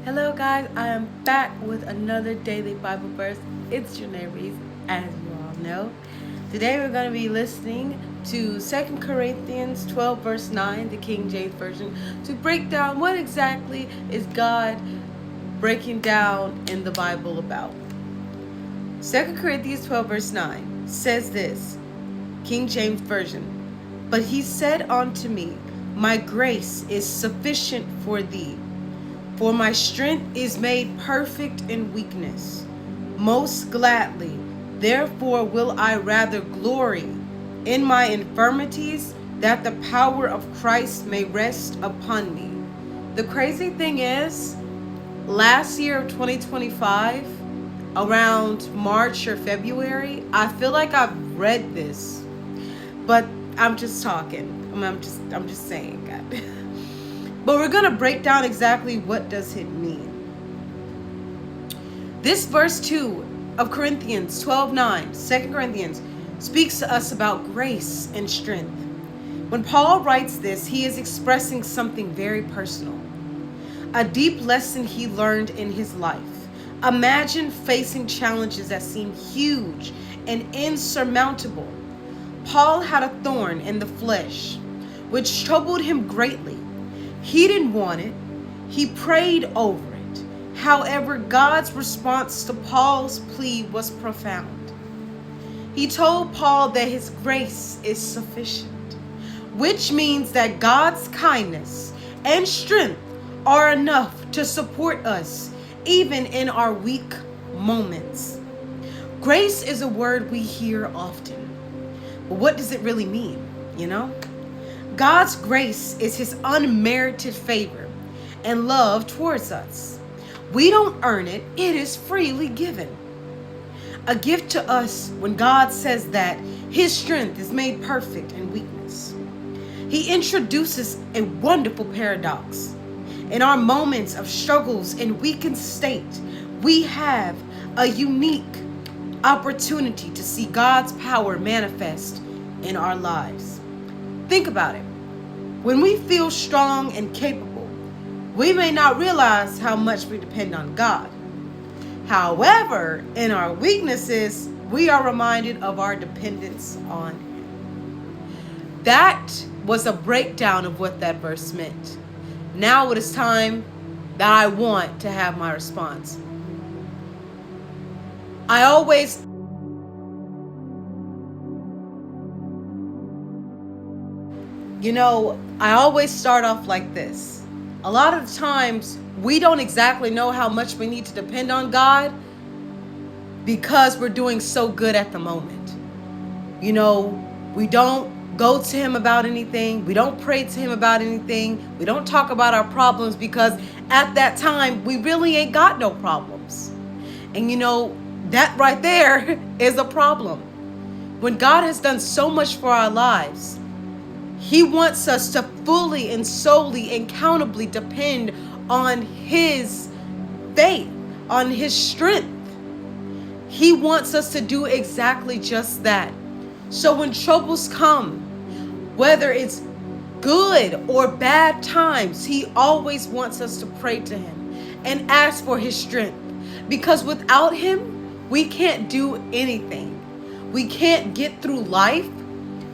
Hello, guys. I am back with another daily Bible verse. It's Janae Reese, as you all know. Today we're going to be listening to 2 Corinthians 12, verse 9, the King James Version, to break down what exactly is God breaking down in the Bible about. 2 Corinthians 12, verse 9 says this, King James Version, "But he said unto me, My grace is sufficient for thee. For my strength is made perfect in weakness. Most gladly, therefore will I rather glory in my infirmities, that the power of Christ may rest upon me." The crazy thing is, last year of 2025, around March or February, I feel like I've read this, but I'm just talking. I'm just saying, God. But we're going to break down exactly what does it mean. This verse 2 of Corinthians 12:9, 2 Corinthians, speaks to us about grace and strength. When Paul writes this, he is expressing something very personal, a deep lesson he learned in his life. Imagine facing challenges that seem huge and insurmountable. Paul had a thorn in the flesh, which troubled him greatly. He didn't want it. He prayed over it. However, God's response to Paul's plea was profound. He told Paul that his grace is sufficient, which means that God's kindness and strength are enough to support us even in our weak moments. Grace is a word we hear often. But what does it really mean, God's grace is his unmerited favor and love towards us. We don't earn it. It is freely given. A gift to us when God says that his strength is made perfect in weakness. He introduces a wonderful paradox. In our moments of struggles and weakened state, we have a unique opportunity to see God's power manifest in our lives. Think about it. When we feel strong and capable, we may not realize how much we depend on God. However, in our weaknesses, we are reminded of our dependence on him. That was a breakdown of what that verse meant. Now it is time that I want to have my response. I always start off like this. A lot of times, we don't exactly know how much we need to depend on God because we're doing so good at the moment. We don't go to him about anything. We don't pray to him about anything. We don't talk about our problems because at that time, we really ain't got no problems. And that right there is a problem. When God has done so much for our lives, he wants us to fully and solely and countably depend on his faith, on his strength. He wants us to do exactly just that. So when troubles come, whether it's good or bad times, he always wants us to pray to him and ask for his strength. Because without him, we can't do anything. We can't get through life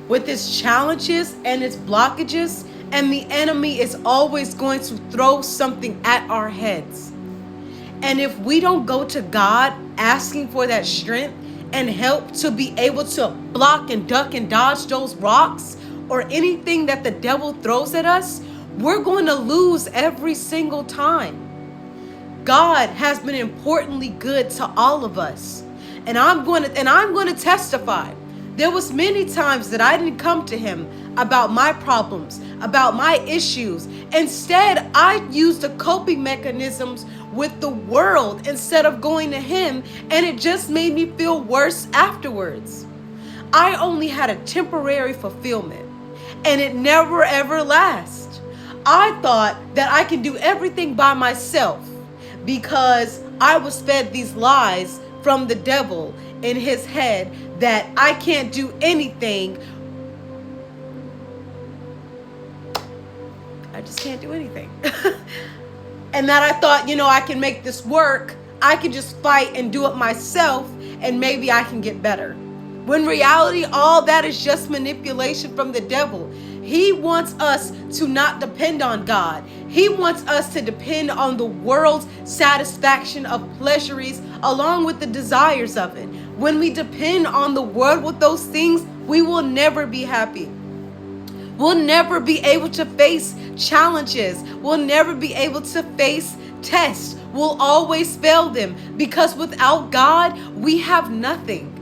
with its challenges and its blockages, and the enemy is always going to throw something at our heads. And if we don't go to God asking for that strength and help to be able to block and duck and dodge those rocks or anything that the devil throws at us, we're going to lose every single time. God has been importantly good to all of us. And I'm going to testify. There was many times that I didn't come to him about my problems, about my issues. Instead, I used the coping mechanisms with the world instead of going to him, and it just made me feel worse afterwards. I only had a temporary fulfillment, and it never ever lasts. I thought that I could do everything by myself because I was fed these lies from the devil in his head that I can't do anything. I just can't do anything. and that I thought, I can make this work. I can just fight and do it myself, and maybe I can get better. When in reality, all that is just manipulation from the devil. He wants us to not depend on God. He wants us to depend on the world's satisfaction of pleasures along with the desires of it. When we depend on the world with those things, we will never be happy. We'll never be able to face challenges. We'll never be able to face tests. We'll always fail them because without God, we have nothing.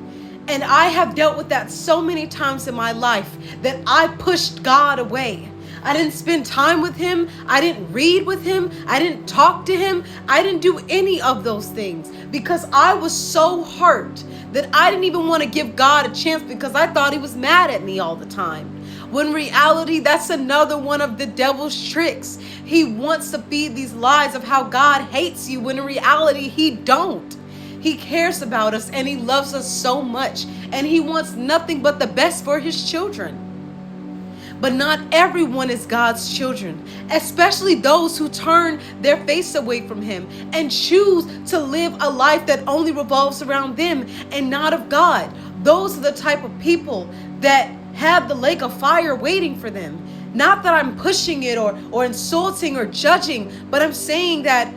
And I have dealt with that so many times in my life that I pushed God away. I didn't spend time with him. I didn't read with him. I didn't talk to him. I didn't do any of those things because I was so hurt that I didn't even want to give God a chance because I thought he was mad at me all the time. When in reality, that's another one of the devil's tricks. He wants to feed these lies of how God hates you when in reality, he don't. He cares about us and he loves us so much and he wants nothing but the best for his children. But not everyone is God's children, especially those who turn their face away from him and choose to live a life that only revolves around them and not of God. Those are the type of people that have the lake of fire waiting for them. Not that I'm pushing it or insulting or judging, but I'm saying that,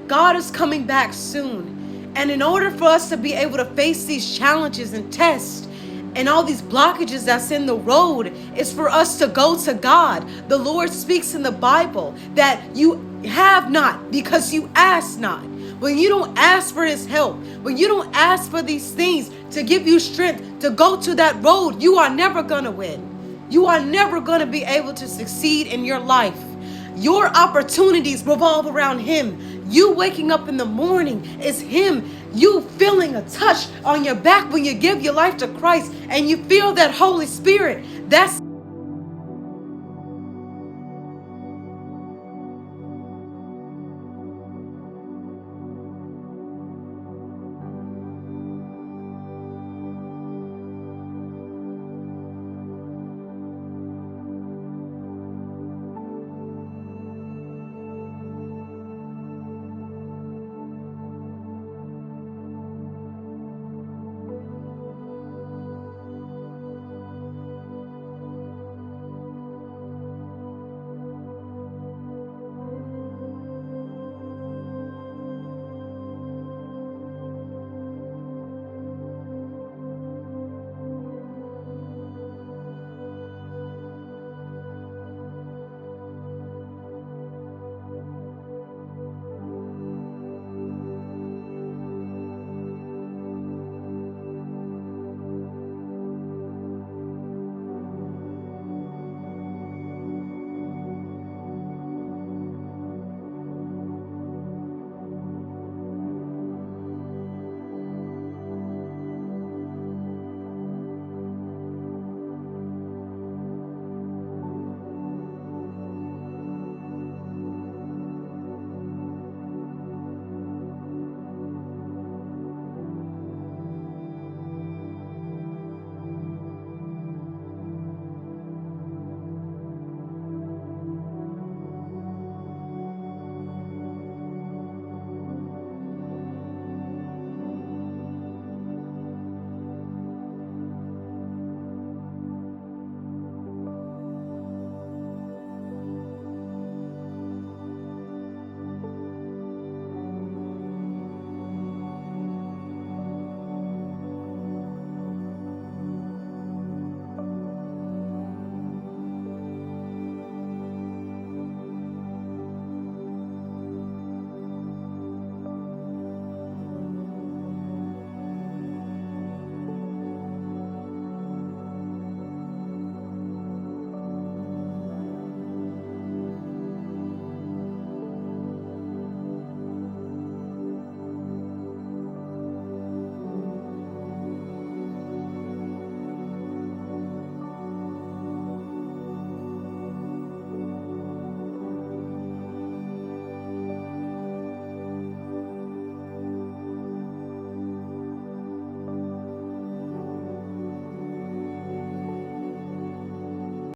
God is coming back soon. And in order for us to be able to face these challenges and tests and all these blockages that's in the road, is for us to go to God. The Lord speaks in the Bible that you have not because you ask not. When you don't ask for his help, when you don't ask for these things to give you strength to go to that road, you are never going to win. You are never going to be able to succeed in your life. Your opportunities revolve around him. You waking up in the morning is him. You feeling a touch on your back when you give your life to Christ and you feel that Holy Spirit. That's